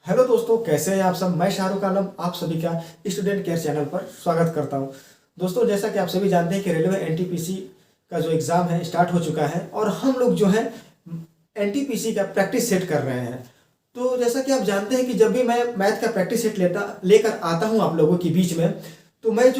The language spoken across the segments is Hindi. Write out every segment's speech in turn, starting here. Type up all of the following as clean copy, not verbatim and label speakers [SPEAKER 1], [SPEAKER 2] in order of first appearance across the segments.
[SPEAKER 1] हेलो दोस्तों, कैसे हैं आप सब। मैं शाहरुख आलम आप सभी का स्टूडेंट केयर चैनल पर स्वागत करता हूं। दोस्तों, जैसा कि आप सभी जानते हैं कि रेलवे एनटीपीसी का जो एग्ज़ाम है स्टार्ट हो चुका है और हम लोग जो है एनटीपीसी का प्रैक्टिस सेट कर रहे हैं। तो जैसा कि आप जानते हैं कि जब भी मैं मैथ का प्रैक्टिस सेट लेकर आता हूं आप लोगों के बीच में, तो मैं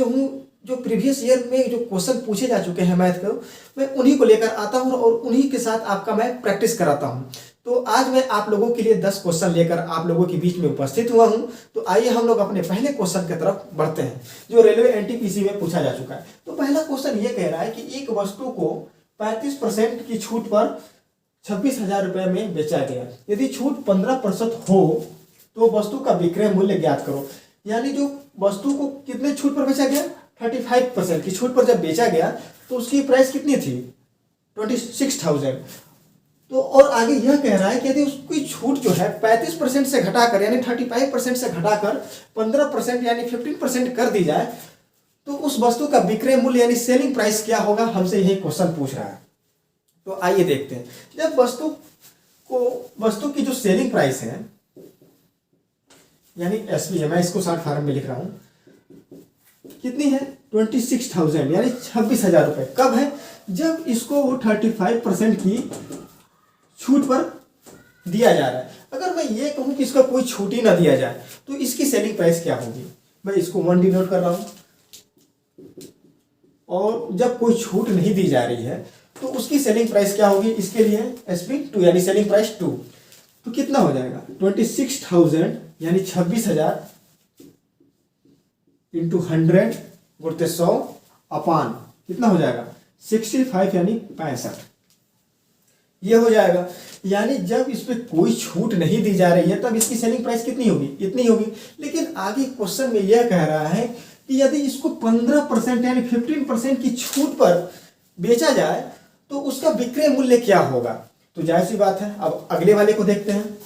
[SPEAKER 1] जो प्रीवियस ईयर में जो क्वेश्चन पूछे जा चुके हैं मैथ को, मैं उन्हीं को लेकर आता हूं और उन्हीं के साथ आपका मैं प्रैक्टिस कराता हूं। तो आज मैं आप लोगों के लिए 10 क्वेश्चन लेकर आप लोगों के बीच में उपस्थित हुआ हूं। तो आइए हम लोग अपने पहले क्वेश्चन की तरफ बढ़ते हैं, जो रेलवे एनटीपीसी में पूछा जा चुका है। तो पहला क्वेश्चन ये कह रहा है कि एक वस्तु को 35% की छूट पर 26,000 रुपये में बेचा गया। यदि छूट 15% हो तो वस्तु का विक्रय मूल्य ज्ञात करो। यानी जो वस्तु को कितने छूट पर बेचा गया, 35% की छूट पर जब बेचा गया तो उसकी प्राइस कितनी थी, 26,000। तो और आगे यह कह रहा है कि यदि उसकी छूट जो है 35% से घटाकर यानी 35% से घटाकर 15% यानी 15% कर दी जाए तो उस वस्तु का विक्रय मूल्य यानी सेलिंग प्राइस क्या होगा, हमसे यही क्वेश्चन पूछ रहा है। तो आइए देखते हैं। जब वस्तु की जो सेलिंग प्राइस है यानी एसपी है, मैं इसको शॉर्ट फॉर्म में लिख रहा हूं, कितनी है 26,000 यानी 26,000 रुपए। कब है, जब इसको वो 35% की छूट पर दिया जा रहा है। अगर मैं ये कहूं कि इसका कोई छूट ही ना दिया जाए तो इसकी सेलिंग प्राइस क्या होगी। मैं इसको 1 डिनोट कर रहा हूं। और जब कोई छूट नहीं दी जा रही है तो उसकी सेलिंग प्राइस क्या होगी, इसके लिए SP2 यानी सेलिंग प्राइस 2। तो कितना हो जाएगा 26,000 यानी 26,000 इंटू 100 गुणित 100 अपान कितना हो जाएगा 65 यानी 65। ये हो जाएगा। यानी जब इस पे कोई छूट नहीं दी जा रही है तब इसकी सेलिंग प्राइस कितनी होगी, इतनी होगी। लेकिन आगे क्वेश्चन में यह कह रहा है कि यदि इसको 15% यानी 15% की छूट पर बेचा जाए तो उसका विक्रय मूल्य क्या होगा। तो जाहिर सी बात है, अब अगले वाले को देखते हैं।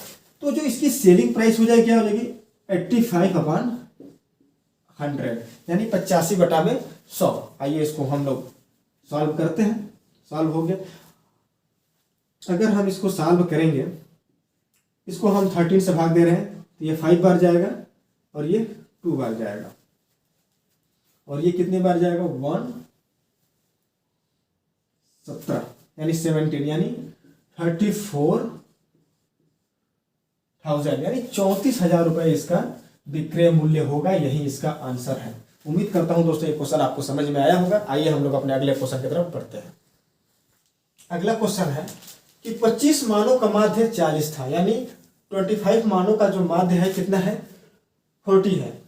[SPEAKER 1] तो जो इसकी सेलिंग प्राइस हो जाएगी क्या हो जाएगी 85/100 यानी 85/100। आइए इसको हम लोग सॉल्व करते हैं। सॉल्व हो गया। अगर हम इसको सॉल्व करेंगे, इसको हम 13 से भाग दे रहे हैं तो ये 5 बार जाएगा और ये 2 बार जाएगा और ये कितने बार जाएगा 117 यानी 17 यानी 34,000 यानी 34,000 रुपए इसका विक्रय मूल्य होगा। यही इसका आंसर है। उम्मीद करता हूं दोस्तों ये क्वेश्चन आपको समझ में आया होगा। आइए हम लोग अपने अगले क्वेश्चन की तरफ बढ़ते हैं। अगला क्वेश्चन है कि 25 मानों का माध्य 40 था, यानी 25 मानों का जो माध्य है कितना है 40 है।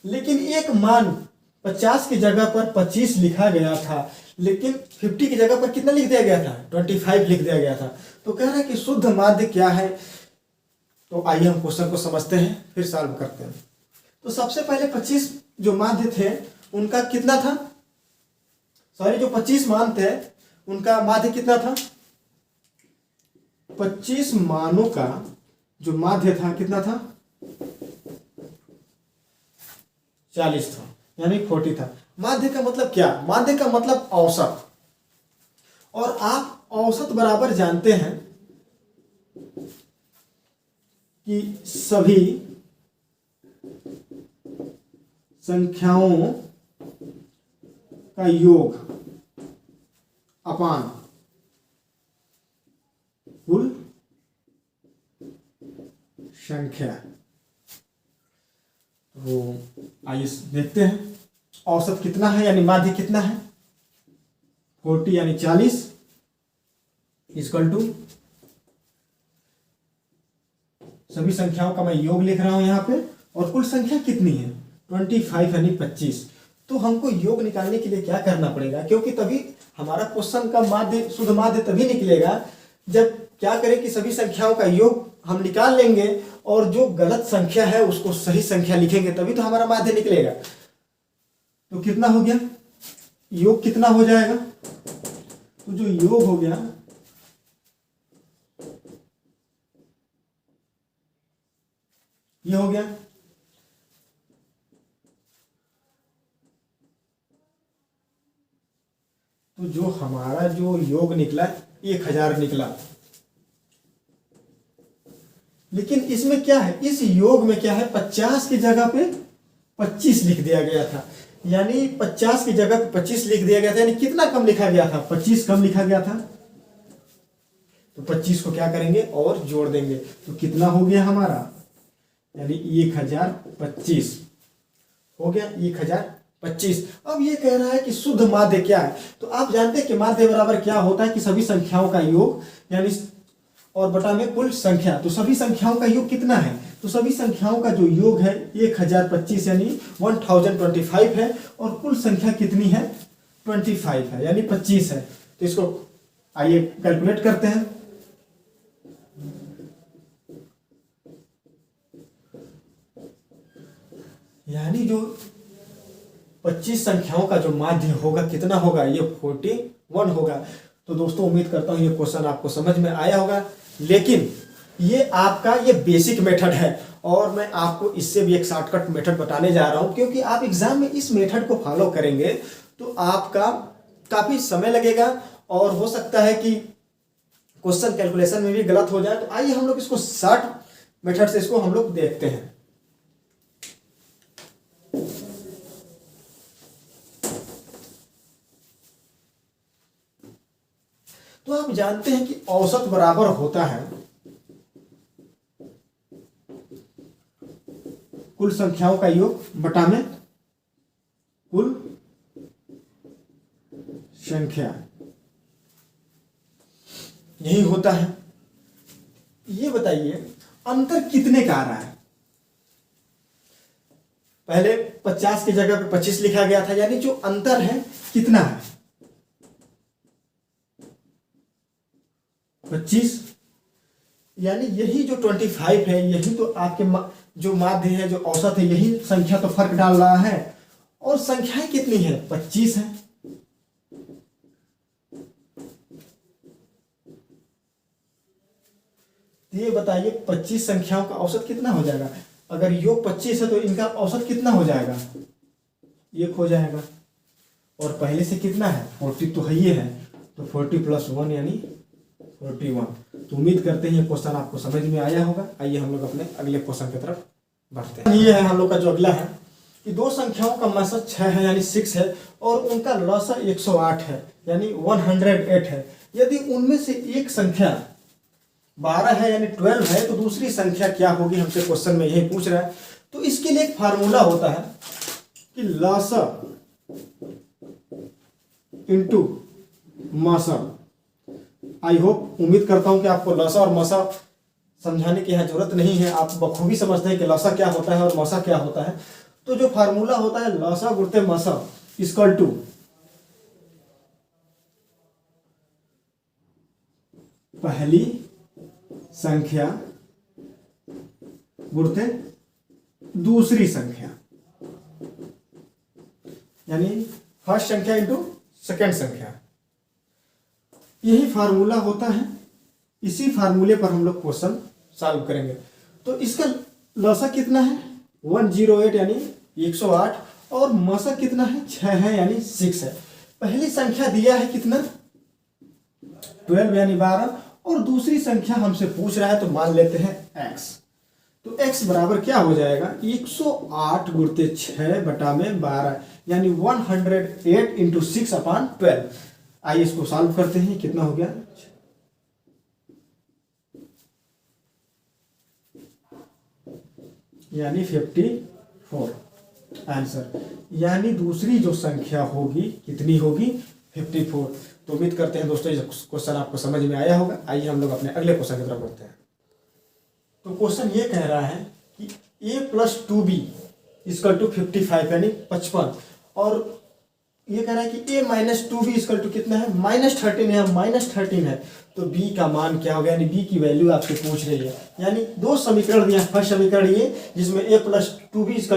[SPEAKER 1] लेकिन एक मान 50 की जगह पर 25 लिखा गया था, लेकिन 50 की जगह पर कितना लिख दिया गया था 25 लिख दिया गया था। तो कह रहा है कि शुद्ध माध्य क्या है। तो आइए हम क्वेश्चन को समझते हैं फिर सॉल्व करते हैं। तो सबसे पहले 25 जो माध्य थे उनका कितना था, सॉरी जो 25 मान थे उनका माध्य कितना था, 25 मानों का जो माध्य था कितना था 40 था यानी 40 था। माध्य का मतलब क्या, माध्य का मतलब औसत। और आप औसत बराबर जानते हैं कि सभी संख्याओं का योग अपान कुल संख्या। तो आइए देखते हैं औसत कितना है यानी माध्य कितना है 40 यानी 40 इक्वल टू सभी संख्याओं का मैं योग लिख रहा हूं यहां पे और कुल संख्या कितनी है 25 यानी 25। तो हमको योग निकालने के लिए क्या करना पड़ेगा, क्योंकि तभी हमारा क्वेश्चन का माध्य शुद्ध माध्य तभी निकलेगा जब क्या करें कि सभी संख्याओं का योग हम निकाल लेंगे और जो गलत संख्या है उसको सही संख्या लिखेंगे, तभी तो हमारा माध्य निकलेगा। तो कितना हो गया, योग कितना हो जाएगा, तो जो योग हो गया ये हो गया। तो जो हमारा जो योग निकला 1000 निकला। लेकिन इसमें क्या है, इस योग में क्या है, 50 की जगह पे 25 लिख दिया गया था। यानी 50 की जगह पे 25 लिख दिया गया था, यानी कितना कम लिखा गया था, 25 कम लिखा गया था। तो 25 को क्या करेंगे और जोड़ देंगे, तो कितना हो गया हमारा, यानी 1025 हो गया, 1025। अब ये कह रहा है कि शुद्ध माध्य क्या है। तो आप जानते हैं कि माध्य बराबर क्या होता है कि सभी संख्याओं का योग, यानी और बटा में कुल संख्या। तो सभी संख्याओं का योग कितना है, तो सभी संख्याओं का जो योग है 1025 यानी 1025 है, और कुल संख्या कितनी है, 25 है, यानी 25 है। तो इसको आइए कैलकुलेट करते हैं। यानी जो 25 संख्याओं का जो माध्य होगा कितना होगा, ये 41 होगा। तो दोस्तों उम्मीद करता हूं ये क्वेश्चन आपको समझ में आया होगा, लेकिन ये आपका ये बेसिक मेथड है और मैं आपको इससे भी एक शॉर्टकट मेथड बताने जा रहा हूं, क्योंकि आप एग्जाम में इस मेथड को फॉलो करेंगे तो आपका काफी समय लगेगा और हो सकता है कि क्वेश्चन कैलकुलेशन में भी गलत हो जाए। तो आइए हम लोग इसको शॉर्ट मेथड से इसको हम लोग देखते हैं। तो आप जानते हैं कि औसत बराबर होता है कुल संख्याओं का योग बटा में कुल संख्या, यही होता है। ये बताइए अंतर कितने का आ रहा है। पहले 50 की जगह पे 25 लिखा गया था, यानी जो अंतर है कितना है, 25। यानी यही जो 25 है, यही तो आपके जो माध्य है, जो औसत है, यही संख्या तो फर्क डाल रहा है। और संख्याएं कितनी है, 25 है। ये बताइए 25 संख्याओं का औसत कितना हो जाएगा। अगर योग 25 है तो इनका औसत कितना हो जाएगा, 1 हो जाएगा। और पहले से कितना है, 40 तो है ही है, तो 40 + 1 यानी 41। तो उम्मीद करते हैं ये क्वेश्चन आपको समझ में आया होगा। आइए हम लोग अपने अगले क्वेश्चन की तरफ बढ़ते हैं। ये है हम लोग का जो अगला है कि दो संख्याओं का मसा 6 है यानी 6 है, और उनका लसा 108 है यानी 108 है। यदि उनमें से एक संख्या 12 है यानी 12 है, तो दूसरी संख्या क्या होगी, हमसे क्वेश्चन में यही पूछ रहा है। तो इसके लिए एक फार्मूला होता है कि लसा इंटू मसा। आई होप, उम्मीद करता हूं कि आपको लसा और मसा समझाने की यहाँ जरूरत नहीं है, आप बखूबी समझते हैं कि लसा क्या होता है और मसा क्या होता है। तो जो फार्मूला होता है लसा गुणित मसा इक्वल टू पहली संख्या गुणित दूसरी संख्या, यानी फर्स्ट संख्या इंटू सेकेंड संख्या। यही फार्मूला होता है, इसी फार्मूले पर हम लोग क्वेश्चन सॉल्व करेंगे। तो इसका लसा कितना है 108 यानी 108, और मसा कितना है 6 है यानी 6 है। पहली संख्या दिया है कितना 12 यानी 12, और दूसरी संख्या हमसे पूछ रहा है तो मान लेते हैं x। तो x बराबर क्या हो जाएगा 108 गुणित 6 बटा में 12 यानी 108 इंटू 6/12। आइए इसको सॉल्व करते हैं, कितना हो गया यानी 54 आंसर। यानी दूसरी जो संख्या होगी कितनी होगी 54। तो उम्मीद करते हैं दोस्तों ये क्वेश्चन आपको समझ में आया होगा। आइए हम लोग अपने अगले क्वेश्चन की तरफ बढ़ते हैं। तो क्वेश्चन ये कह रहा है कि a + 2b = 55 यानी 55, और ये कह रहा है कि a - 2b = कितना है -13 है, -13 है। तो b का मान क्या होगा, यानी b की वैल्यू आपसे पूछ रही है। यानी दो समीकरण दिया, फर्स्ट समीकरण ये जिसमें a + 2b =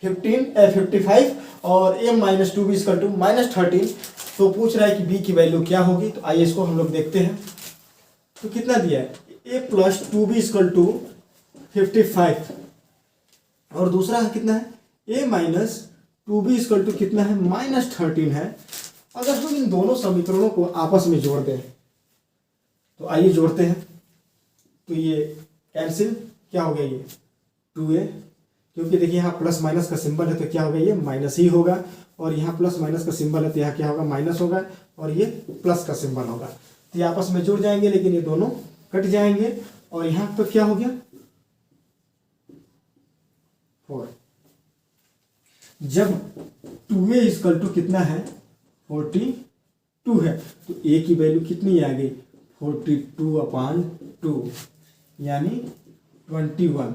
[SPEAKER 1] 55 और a - 2b = -13। तो पूछ रहा है कि b की वैल्यू क्या होगी। तो आइए इसको हम लोग देखते हैं। तो कितना दिया है a + 2b = 55, और दूसरा कितना है a - 2b = कितना है -13 है। अगर हम इन दोनों समीकरणों को आपस में जोड़ दें तो आइए जोड़ते हैं। तो ये कैंसिल, क्या हो गया ये 2a, क्योंकि देखिए यहाँ प्लस माइनस का सिंबल है तो क्या होगा ये माइनस ही होगा, और यहाँ प्लस माइनस का सिंबल है तो यहाँ क्या होगा माइनस होगा, और ये प्लस का सिंबल होगा, तो ये आपस में जुड़ जाएंगे लेकिन ये दोनों कट जाएंगे, और यहाँ पर क्या हो गया 4। जब 2a इक्वल टू कितना है 42 है तो a की वैल्यू कितनी आ गई 42/2 यानी 21।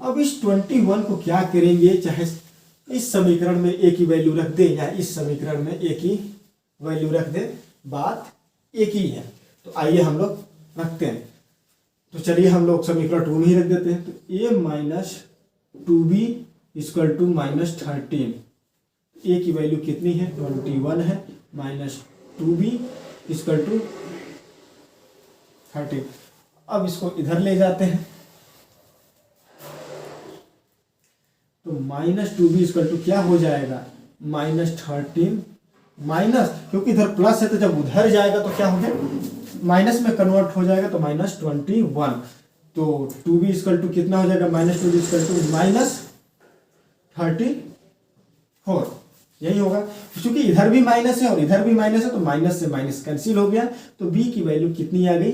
[SPEAKER 1] अब इस 21 को क्या करेंगे, चाहे इस समीकरण में a की वैल्यू रख दे या इस समीकरण में a की वैल्यू रख दे, बात एक ही है। तो आइए हम लोग रखते हैं, तो चलिए हम लोग समीकरण 2 में ही रख देते हैं। तो a minus 2b equal to -13, a की वैल्यू कितनी है 21 है, माइनस 2b इक्वल टू 13। अब इसको इधर ले जाते हैं, तो -2b इक्वल टू क्या हो जाएगा -13 माइनस, क्योंकि इधर प्लस है तो जब उधर जाएगा तो क्या हो गया माइनस में कन्वर्ट हो जाएगा, तो -21। तो 2b इक्वल टू कितना हो जाएगा -2b इक्वल टू -34, यही होगा। क्योंकि इधर भी माइनस है और इधर भी माइनस है तो माइनस से माइनस कैंसिल हो गया, तो b की वैल्यू कितनी आ गई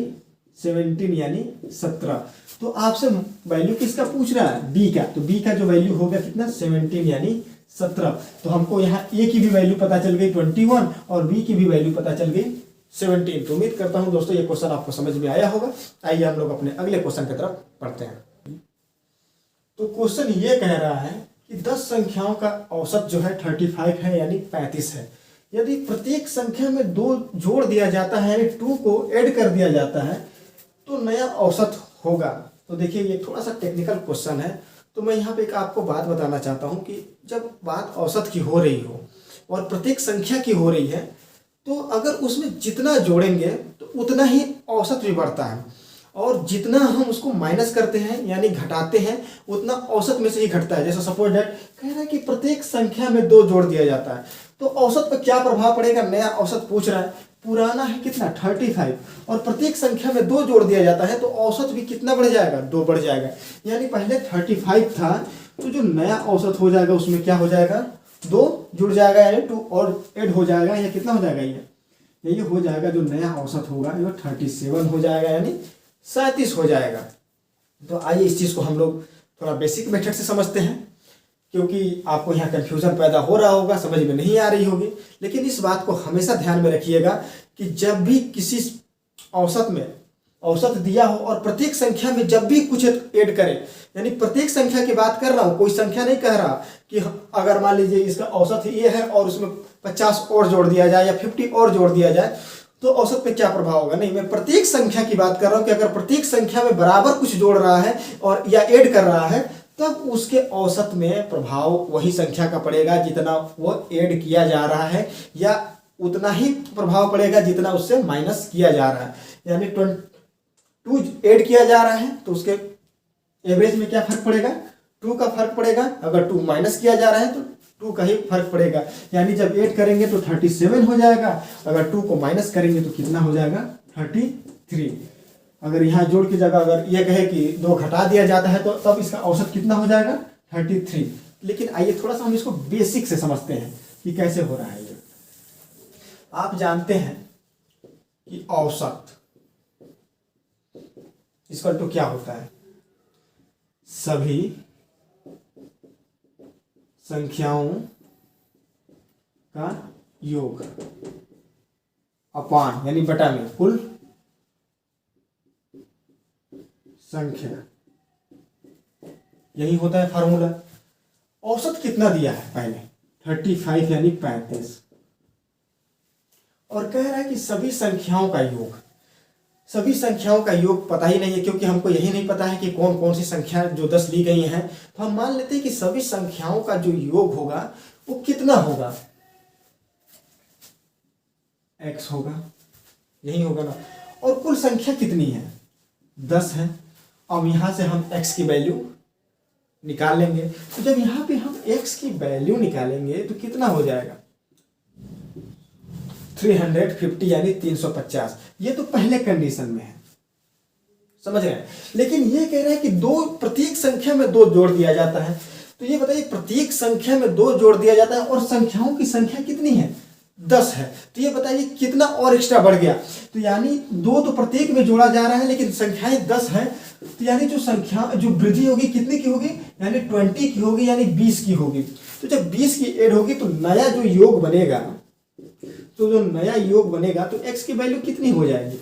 [SPEAKER 1] 17 यानी 17। तो आपसे वैल्यू किसका पूछ रहा है b का, तो b का जो वैल्यू होगा कितना 17 यानी 17। तो हमको यहाँ a की भी वैल्यू पता चल गई 21 और b की भी वैल्यू पता चल गई 17। तो उम्मीद करता हूँ दोस्तों ये क्वेश्चन आपको समझ में आया होगा। आइए हम लोग अपने अगले क्वेश्चन की तरफ पढ़ते हैं। तो क्वेश्चन ये कह रहा है कि 10 संख्याओं का औसत जो है 35 है यानी 35 है। यदि प्रत्येक संख्या में 2 जोड़ दिया जाता है यानी 2 को ऐड कर दिया जाता है तो नया औसत होगा। तो देखिए ये थोड़ा सा टेक्निकल क्वेश्चन है, तो मैं यहाँ पे एक आपको बात बताना चाहता हूँ कि जब बात औसत की हो रही हो और प्रत्येक संख्या की हो रही है तो अगर उसमें जितना जोड़ेंगे तो उतना ही औसत भी बढ़ता है, और जितना हम उसको माइनस करते हैं यानी घटाते हैं उतना औसत में से ही घटता है। जैसा सपोज दैट कह रहा है कि प्रत्येक संख्या में 2 जोड़ दिया जाता है तो औसत पर क्या प्रभाव पड़ेगा, नया औसत पूछ रहा है। पुराना है कितना 35 और प्रत्येक संख्या में 2 जोड़ दिया जाता है तो औसत भी कितना बढ़ जाएगा 2 बढ़ जाएगा। यानी पहले 35 था तो जो नया औसत हो जाएगा उसमें क्या हो जाएगा 2 जुड़ जाएगा यानी 2 और ऐड हो जाएगा, या कितना हो जाएगा ये हो जाएगा जो नया औसत होगा ये 37 हो जाएगा यानी 37 हो जाएगा। तो आइए इस चीज़ को हम लोग थोड़ा बेसिक मेथड से समझते हैं, क्योंकि आपको यहाँ कन्फ्यूजन पैदा हो रहा होगा, समझ में नहीं आ रही होगी। लेकिन इस बात को हमेशा ध्यान में रखिएगा कि जब भी किसी औसत में औसत दिया हो और प्रत्येक संख्या में जब भी कुछ ऐड करें, यानी प्रत्येक संख्या की बात कर रहा हूँ, कोई संख्या नहीं कह रहा कि अगर मान लीजिए इसका औसत ये है और उसमें 50 और जोड़ दिया जाए या 50 और जोड़ दिया जाए तो औसत पे क्या प्रभाव होगा। नहीं, मैं प्रत्येक संख्या की बात कर रहा हूँ कि अगर प्रत्येक संख्या में बराबर कुछ जोड़ रहा है और या ऐड कर रहा है तब उसके औसत में प्रभाव वही संख्या का पड़ेगा जितना वो ऐड किया जा रहा है, या उतना ही प्रभाव पड़ेगा जितना उससे माइनस किया जा रहा है। यानी 2 ऐड किया जा रहा है तो उसके एवरेज में क्या फर्क पड़ेगा 2 का फर्क पड़ेगा, अगर 2 माइनस किया जा रहा है तो 2 का ही फर्क पड़ेगा। यानी जब ऐड करेंगे तो 37 हो जाएगा, अगर 2 को माइनस करेंगे तो कितना हो जाएगा 33। अगर यहाँ जोड़ की जगह अगर ये कहे कि 2 घटा दिया जाता है तो तब इसका औसत कितना हो जाएगा 33। लेकिन आइए थोड़ा सा हम इसको बेसिक से समझते हैं कि कैसे हो रहा है ये। आप जानते हैं कि औसत इक्वल टू क्या होता है, सभी संख्याओं का योग अपान यानी बटा में कुल संख्या, यही होता है फार्मूला। औसत कितना दिया है पहले 35 यानी 35, और कह रहा है कि सभी संख्याओं का योग, सभी संख्याओं का योग पता ही नहीं है क्योंकि हमको यही नहीं पता है कि कौन कौन सी संख्या जो 10 ली गई हैं। तो हम मान लेते हैं कि सभी संख्याओं का जो योग होगा वो कितना होगा x होगा, यही होगा ना। और कुल संख्या कितनी है 10 है। अब यहां से हम x की वैल्यू निकाल लेंगे, तो जब यहां पे हम x की वैल्यू निकालेंगे तो कितना हो जाएगा 350 यानी 350। ये तो पहले कंडीशन में है, समझ रहे हैं। लेकिन ये कह रहा है कि दो प्रत्येक संख्या में 2 जोड़ दिया जाता है। तो ये बताइए प्रत्येक संख्या में 2 जोड़ दिया जाता है और संख्याओं की संख्या कितनी है, 10 है। तो ये बताइए कितना और एक्स्ट्रा बढ़ गया। तो यानी 2 तो प्रत्येक में जोड़ा जा रहा है लेकिन संख्याएं 10 हैं। तो यानी जो संख्या जो वृद्धि होगी कितनी की होगी, यानी 20 की होगी, यानी 20 की होगी। तो जब 20 की ऐड होगी तो नया जो योग बनेगा, तो जो नया योग बनेगा तो x की वैल्यू कितनी हो जाएगी,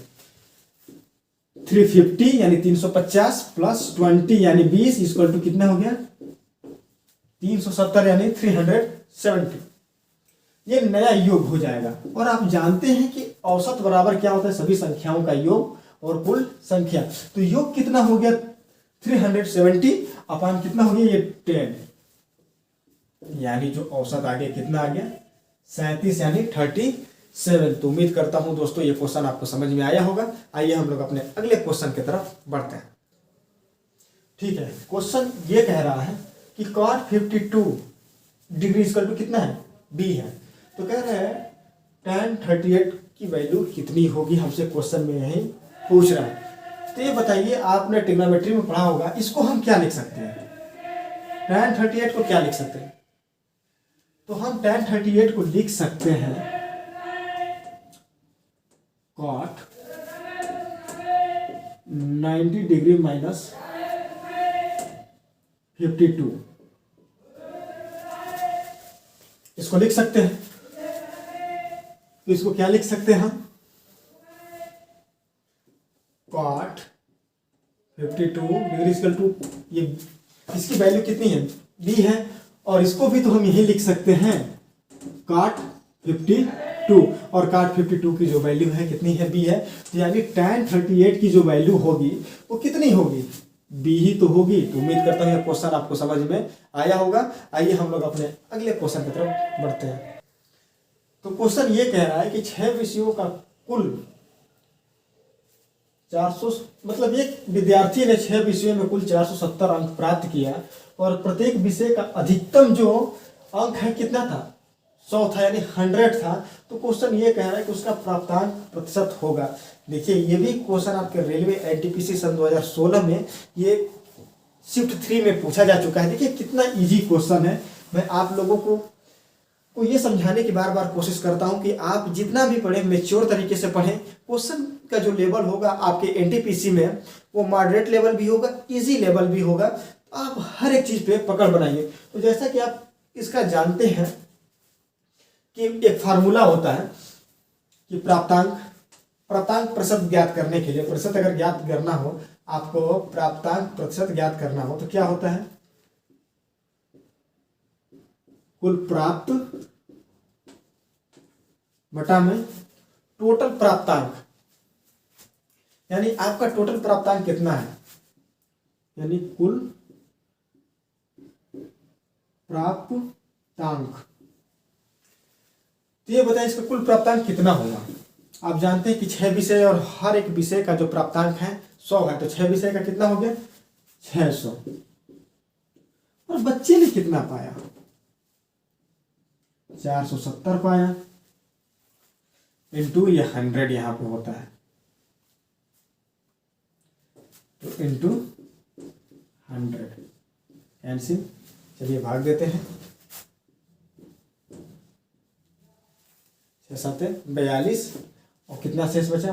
[SPEAKER 1] 350 यानी 350 प्लस 20 यानी 20 इक्वल टू कितना हो गया, 370 यानी 370। ये नया योग हो जाएगा। और आप जानते हैं कि औसत बराबर क्या होता है, सभी संख्याओं का योग और कुल संख्या। तो योग कितना हो गया, 370 अपान कितना हो गया, ये 10, यानी जो औसत आ गया कितना आ गया, 37 यानी 37। तो उम्मीद करता हूं दोस्तों ये क्वेश्चन आपको समझ में आया होगा। आइए हम लोग अपने अगले क्वेश्चन की तरफ बढ़ते हैं। ठीक है, क्वेश्चन ये कह रहा है कि cot 52 डिग्री इक्वल टू कितना है, b है। तो कह रहे हैं tan 38 की वैल्यू कितनी होगी, हमसे क्वेश्चन में यही पूछ रहा है। तो ये बताइए, आपने ट्रिग्नोमेट्री में पढ़ा होगा, इसको हम क्या लिख सकते हैं, tan 38 को क्या लिख सकते हैं। तो हम tan 38 को लिख सकते हैं cot 90 डिग्री माइनस 52, इसको लिख सकते हैं। तो इसको क्या लिख सकते हैं हम, cot 52 डिग्री इक्वल टू, ये इसकी वैल्यू कितनी है, b है। और इसको भी तो हम यही लिख सकते हैं cot 52, और cot 52 की जो वैल्यू है कितनी है, b है। तो यानी tan 38 की जो वैल्यू होगी वो कितनी होगी, b ही तो होगी। तो उम्मीद करता हूँ ये क्वेश्चन आपको समझ में आया होगा। आइए हम लोग अपने अगले क्वेश्चन की तरफ बढ़ते हैं। तो क्वेश्चन ये कह रहा है कि 6 विषयों का कुल 400, मतलब एक विद्यार्थी ने 6 विषयों में कुल 470 अंक प्राप्त किया और प्रत्येक विषय का अधिकतम जो अंक है कितना था, 100 था, यानी 100 था। तो क्वेश्चन ये कह रहा है कि उसका प्राप्तांक प्रतिशत होगा। देखिए ये भी क्वेश्चन आपके रेलवे एनटीपीसी सन 2016 में ये शिफ्ट 3 में पूछा जा चुका है। देखिए कितना इजी क्वेश्चन है। मैं आप लोगों को ये समझाने की बार बार कोशिश करता हूं कि आप जितना भी पढ़ें मेच्योर तरीके से पढ़ें। क्वेश्चन का जो लेवल होगा आपके एनटीपीसी में वो मॉडरेट लेवल भी होगा, इजी लेवल भी होगा। आप हर एक चीज पे पकड़ बनाइए। तो जैसा कि आप इसका जानते हैं कि एक फार्मूला होता है कि प्राप्तांक प्रतिशत ज्ञात करने के लिए, प्रतिशत अगर ज्ञात करना हो आपको, प्राप्तांक प्रतिशत ज्ञात करना हो तो क्या होता है, कुल प्राप्त बटा में टोटल प्राप्तांक, यानी आपका टोटल प्राप्तांक कितना है, यानी कुल प्राप्तांक। तो ये बताएं इसका कुल प्राप्तांक कितना होगा। आप जानते हैं कि 6 विषय और हर एक विषय का जो प्राप्तांक है 100 है। तो 6 विषय का कितना हो गया, 600। और बच्चे ने कितना पाया, 470 पाया, इंटू ये 100 यहां पे होता है, तो इंटू 100 कैंसिल। चलिए भाग देते हैं, 6 7 42 और कितना शेष बचा,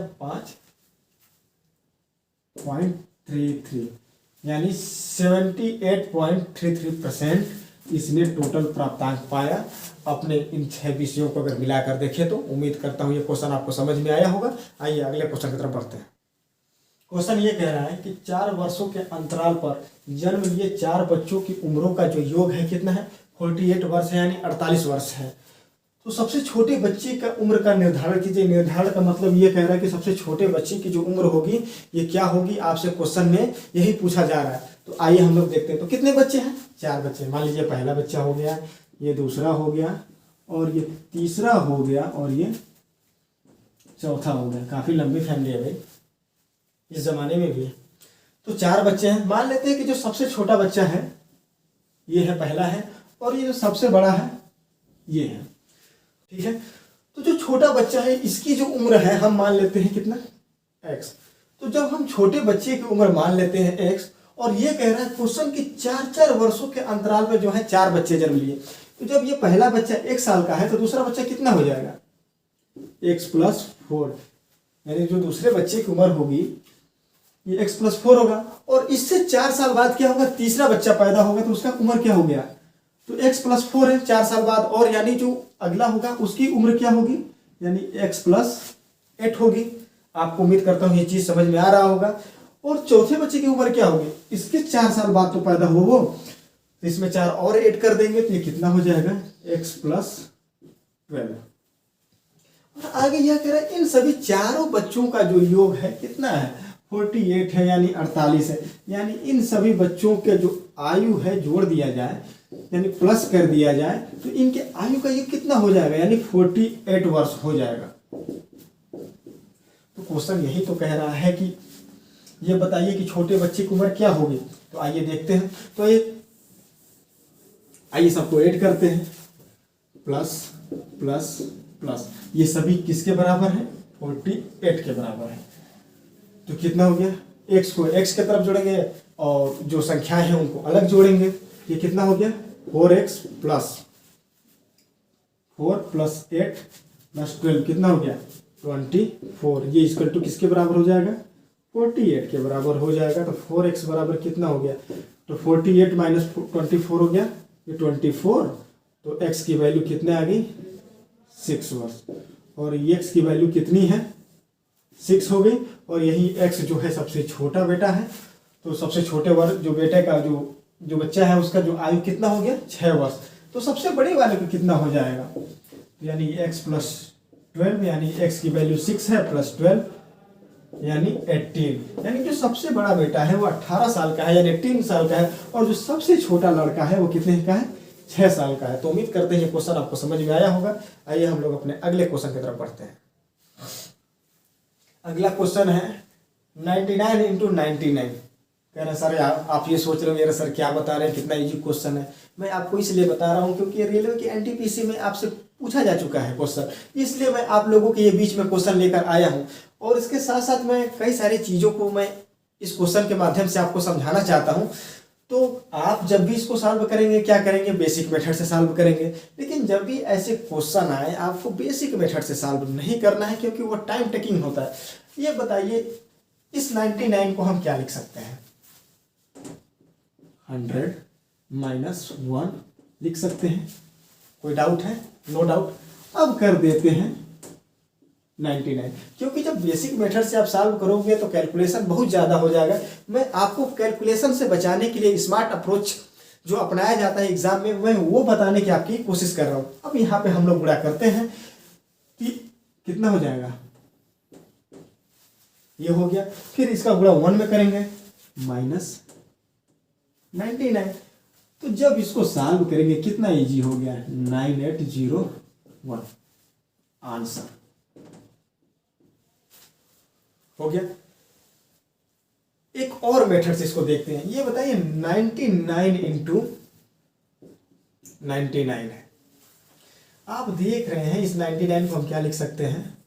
[SPEAKER 1] 5.33, यानी 78.33% इसने टोटल प्राप्तांक पाया अपने इन 6 विषयों को अगर मिलाकर देखें तो। उम्मीद करता हूं ये क्वेश्चन आपको समझ में आया होगा। आइए अगले क्वेश्चन की तरफ बढ़ते हैं। क्वेश्चन ये कह रहा है कि 4 वर्षों के अंतराल पर जन्म लिए 4 बच्चों की उम्रों का जो योग है कितना है, 48 वर्ष है, यानी 48 वर्ष है। तो सबसे छोटे बच्चे का उम्र का निर्धारण कीजिए। निर्धारण का मतलब ये कह रहा है कि सबसे छोटे बच्चे की जो उम्र होगी ये क्या होगी, आपसे क्वेश्चन में यही पूछा जा रहा है। तो आइए हम लोग देखते हैं। तो कितने बच्चे हैं, 4 बच्चे। मान लीजिए पहला बच्चा हो गया, ये दूसरा हो गया, और ये तीसरा हो गया, और ये चौथा हो गया। काफी लंबी फैमिली है भाई, इस जमाने में भी है। तो 4 बच्चे हैं। मान लेते हैं कि जो सबसे छोटा बच्चा है ये है, पहला है, और ये जो सबसे बड़ा है ये है, ठीक है। तो जो छोटा बच्चा है इसकी जो उम्र है हम मान लेते हैं कितना, x। तो जब हम छोटे बच्चे की उम्र मान लेते हैं x, और ये कह रहा है क्वेश्चन कि 4-4 वर्षों के अंतराल में जो है 4 बच्चे जन्म लिए, तो जब ये पहला बच्चा 1 साल का है तो दूसरा बच्चा कितना हो जाएगा, x+4, यानी जो दूसरे बच्चे की उम्र होगी ये x+4 होगा। और इससे 4 साल बाद क्या होगा, तीसरा बच्चा पैदा होगा तो उसका उम्र क्या हो गया, तो x+4 है 4 साल बाद, और यानी जो अगला होगा उसकी उम्र क्या होगी, यानी x+8 होगी। आपको उम्मीद करता हूँ ये चीज समझ में आ रहा होगा। और चौथे बच्चे की उम्र क्या होगी, इसके 4 साल बाद तो पैदा हो वो, तो इसमें 4 और ऐड कर देंगे तो ये कितना हो जाएगा, x+12। और आगे यह कह रहा है इन सभी चारों बच्चों का जो योग है कितना है, 48 है, यानी 48 है। यानी इन सभी बच्चों के जो आयु है जोड़ दिया जाए, यानी प्लस कर दिया जाए, तो इनके आयु का योग कितना हो जाएगा, यानी 48 वर्ष हो जाएगा। तो क्वेश्चन यही तो कह रहा है कि ये बताइए कि छोटे बच्चे की उम्र क्या होगी। तो आइए देखते हैं। तो आइए सबको ऐड करते हैं, प्लस प्लस प्लस, ये सभी किसके बराबर है, 48 के बराबर है। तो कितना हो गया, x को x के तरफ जोड़ेंगे और जो संख्याएं हैं उनको अलग जोड़ेंगे। ये कितना हो गया, 4x प्लस 4 + 8 + 12 कितना हो गया, 24। ये इक्वल टू किसके बराबर हो जाएगा, 48 के बराबर हो जाएगा। तो 4x बराबर कितना हो गया, तो 48 - 24 हो गया, ये 24। तो x की वैल्यू कितने आ गई, 6 वर्ष। और x की वैल्यू कितनी है, 6 हो गई। और यही x जो है सबसे छोटा बेटा है, तो सबसे छोटे वर्ष जो बेटे का जो बच्चा है उसका जो आयु कितना हो गया, 6 वर्ष। तो सबसे बड़े वाले को कितना हो जाएगा, यानी x+12, यानी x की वैल्यू 6 है, +12 यानी 18। यानी जो सबसे बड़ा बेटा है वो 18 साल का है, यानी 18 साल का है। और जो सबसे छोटा लड़का है वो कितने का है, 6 साल का है। तो उम्मीद करते हैं ये क्वेश्चन आपको समझ में आया होगा। आइए हम लोग अपने अगले क्वेश्चन की तरफ बढ़ते हैं। अगला क्वेश्चन है 99 × 99। कह रहे सर आप ये सोच रहे हो सर क्या बता रहे हैं, कितना इजी क्वेश्चन है। मैं आपको इसलिए बता रहा हूँ क्योंकि रेलवे की एनटीपीसी में आपसे पूछा जा चुका है क्वेश्चन, इसलिए मैं आप लोगों के ये बीच में क्वेश्चन लेकर आया हूँ। और इसके साथ साथ मैं कई सारी चीज़ों को मैं इस क्वेश्चन के माध्यम से आपको समझाना चाहता हूँ। तो आप जब भी इसको सॉल्व करेंगे क्या करेंगे, बेसिक मेथड से सॉल्व करेंगे। लेकिन जब भी ऐसे क्वेश्चन आए आपको बेसिक मेथड से सॉल्व नहीं करना है, क्योंकि वो टाइम टेकिंग होता है। ये बताइए इस 99 को हम क्या लिख सकते हैं, 100 - 1 लिख सकते हैं। कोई डाउट है, नो डाउट। अब कर देते हैं 99, क्योंकि जब बेसिक मेथड से आप सॉल्व करोगे तो कैलकुलेशन बहुत ज़्यादा हो जाएगा। मैं आपको कैलकुलेशन से बचाने के लिए स्मार्ट अप्रोच जो अपनाया जाता है एग्जाम में, मैं वो बताने की आपकी कोशिश कर रहा हूँ। अब यहाँ पे हम लोग गुणा करते हैं कि कितना हो जाएगा, ये हो गया। फिर इसका गुणा 1 में करेंगे, -99। तो जब इसको सॉल्व करेंगे कितना इजी हो गया, 9801 आंसर हो गया। एक और मेथड से इसको देखते हैं। ये बताइए 99 × 99 है। आप देख रहे हैं इस 99 को हम क्या लिख सकते हैं,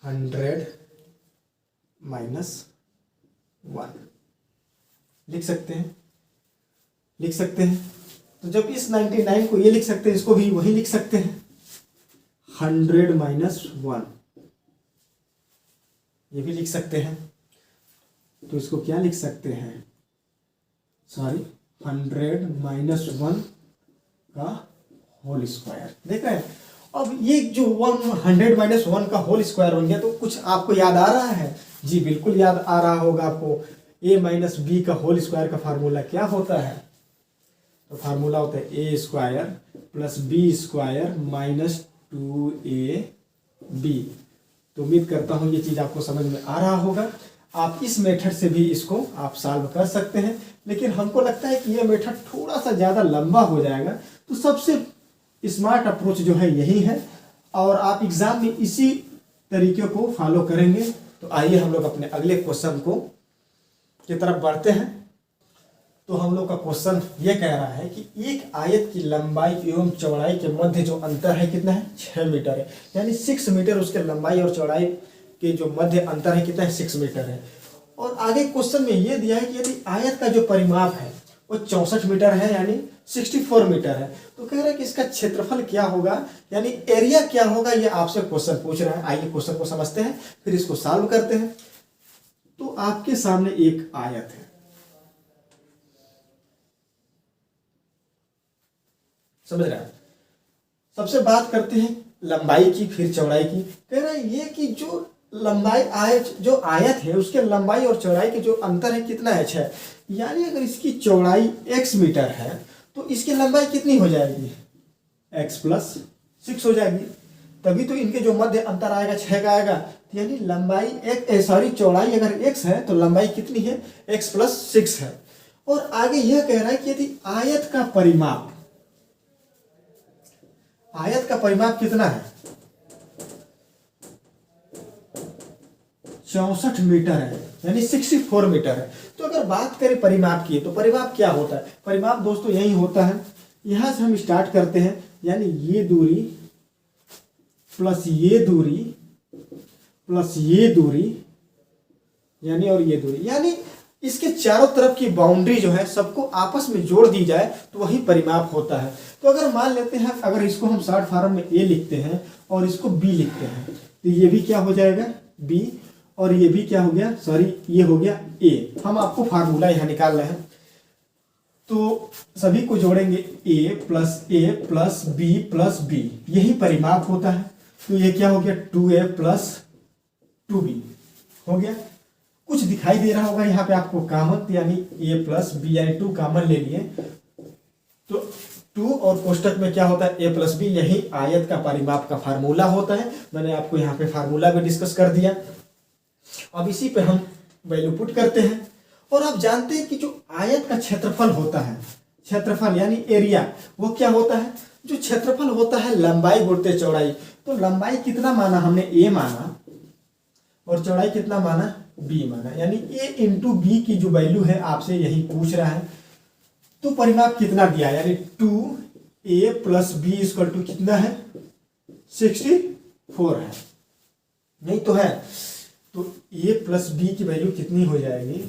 [SPEAKER 1] 100 - 1 लिख सकते हैं, लिख सकते हैं। तो जब इस 99 को ये लिख सकते हैं, इसको भी वही लिख सकते हैं, 100 - 1 ये भी लिख सकते हैं। तो इसको क्या लिख सकते हैं, सॉरी 100 - 1 का होल स्क्वायर। देख रहे हैं। अब ये जो 100 - 1 का होल स्क्वायर बन गया, तो कुछ आपको याद आ रहा है, जी बिल्कुल याद आ रहा होगा आपको। a - b का होल स्क्वायर का फार्मूला क्या होता है, तो फार्मूला होता है a² + b² - 2ab। तो उम्मीद करता हूँ ये चीज़ आपको समझ में आ रहा होगा। आप इस मेथड से भी इसको आप सॉल्व कर सकते हैं, लेकिन हमको लगता है कि ये मेथड थोड़ा सा ज़्यादा लंबा हो जाएगा। तो सबसे स्मार्ट अप्रोच जो है यही है, और आप एग्ज़ाम में इसी तरीके को फॉलो करेंगे। तो आइए हम लोग अपने अगले क्वेश्चन की तरफ बढ़ते हैं। तो हम लोग का क्वेश्चन ये कह रहा है कि एक आयत की लंबाई एवं चौड़ाई के मध्य जो अंतर है कितना है, 6 मीटर है। यानी 6 मीटर उसके लंबाई और चौड़ाई के जो मध्य अंतर है कितना है 6 मीटर है। और आगे क्वेश्चन में ये दिया है कि यदि आयत का जो परिमाप है वो 64 मीटर है यानी 64 मीटर है, तो कह रहा है कि इसका क्षेत्रफल क्या होगा यानी एरिया क्या होगा, ये आपसे क्वेश्चन पूछ रहा है। आइए क्वेश्चन को समझते हैं फिर इसको सॉल्व करते हैं। तो आपके सामने एक आयत है, समझ रहे हैं। सबसे बात करते हैं लंबाई की फिर चौड़ाई की। कह रहा है ये कि जो लंबाई जो आयत है उसके लंबाई और चौड़ाई के जो अंतर है कितना है 6, यानी अगर इसकी चौड़ाई x मीटर है तो इसकी लंबाई कितनी हो जाएगी x प्लस 6 हो जाएगी, तभी तो इनके जो मध्य अंतर आएगा 6 का आएगा। यानी लंबाई चौड़ाई अगर x है तो लंबाई कितनी है x प्लस 6 है। और आगे यह कह रहा है कि यदि आयत का परिमाप कितना है 64 मीटर है यानी 64 मीटर है। तो अगर बात करें परिमाप की तो परिमाप क्या होता है, परिमाप दोस्तों यही होता है, यहां से हम स्टार्ट करते हैं यानी ये दूरी प्लस ये दूरी प्लस ये दूरी यानी और ये दूरी, यानी इसके चारों तरफ की बाउंड्री जो है सबको आपस में जोड़ दी जाए तो वही परिमाप होता है। तो अगर मान लेते हैं अगर इसको हम शॉर्ट फॉर्म में a लिखते हैं और इसको b लिखते हैं तो ये भी क्या हो जाएगा b और ये भी क्या हो गया ये हो गया a। हम आपको फार्मूला यहाँ निकाल रहे हैं तो सभी को जोड़ेंगे a प्लस b यही परिमाप होता है। तो ये क्या हो गया 2a प्लस 2b हो गया। कुछ दिखाई दे रहा होगा यहाँ पे आपको कॉमन यानी a प्लस b यानी 2 कॉमन ले लिए तो 2 और कोष्टक में क्या होता है a प्लस b, यही आयत का परिमाप का फार्मूला होता है। मैंने आपको यहाँ पे फार्मूला भी डिस्कस कर दिया। अब इसी पे हम वैल्यू पुट करते हैं और आप जानते हैं कि जो आयत का क्षेत्रफल होता है, क्षेत्रफल यानी एरिया, वो क्या होता है, जो क्षेत्रफल होता है लंबाई गुणित चौड़ाई। तो लंबाई कितना माना हमने a माना और चौड़ाई कितना माना b माना, यानी a इंटू बी की जो वैल्यू है आपसे यही पूछ रहा है। तो परिमाप कितना दिया यानी 2a plus b equal to कितना है 64 है, नहीं तो है। तो a प्लस b की वैल्यू कितनी हो जाएगी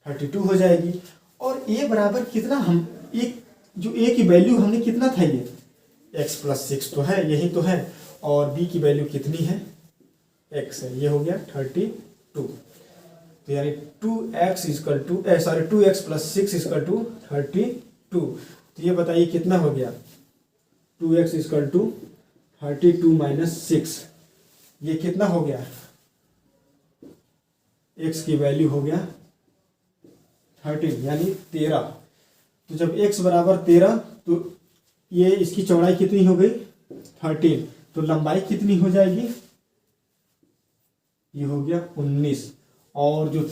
[SPEAKER 1] 32 हो जाएगी। और a बराबर कितना, हम एक जो a की वैल्यू हमने कितना था ये x प्लस 6 तो है यही तो है, और b की वैल्यू कितनी है x है, ये हो गया 32। तो यानी 2x प्लस 6 इक्वल टू 32। तो ये बताइए कितना हो गया 2x इक्वल टू 32 माइनस 6, ये कितना हो गया x की वैल्यू हो गया 13 यानी 13। तो जब x बराबर 13 तो ये इसकी चौड़ाई कितनी हो गई 13, तो लंबाई कितनी हो जाएगी, ये हो गया 19। और जो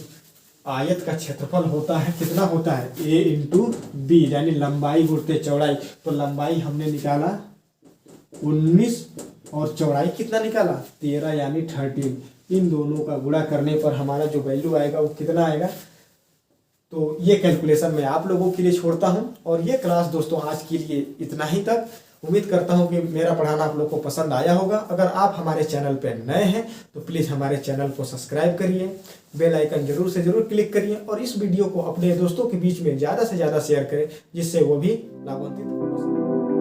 [SPEAKER 1] आयत का क्षेत्रफल होता है कितना होता है a इंटू बी यानी लंबाई गुणित चौड़ाई। तो लंबाई हमने निकाला 19 और चौड़ाई कितना निकाला 13 यानी 13। इन दोनों का गुणा करने पर हमारा जो वैल्यू आएगा वो कितना आएगा। तो ये कैलकुलेशन मैं आप लोगों के लिए छोड़ता हूं। और ये क्लास दोस्तों आज के लिए इतना ही तक। उम्मीद करता हूं कि मेरा पढ़ाना आप लोग को पसंद आया होगा। अगर आप हमारे चैनल पर नए हैं तो प्लीज़ हमारे चैनल को सब्सक्राइब करिए, बेल आइकन जरूर से जरूर क्लिक करिए और इस वीडियो को अपने दोस्तों के बीच में ज़्यादा से ज़्यादा शेयर करें जिससे वो भी लाभान्वित हो सके।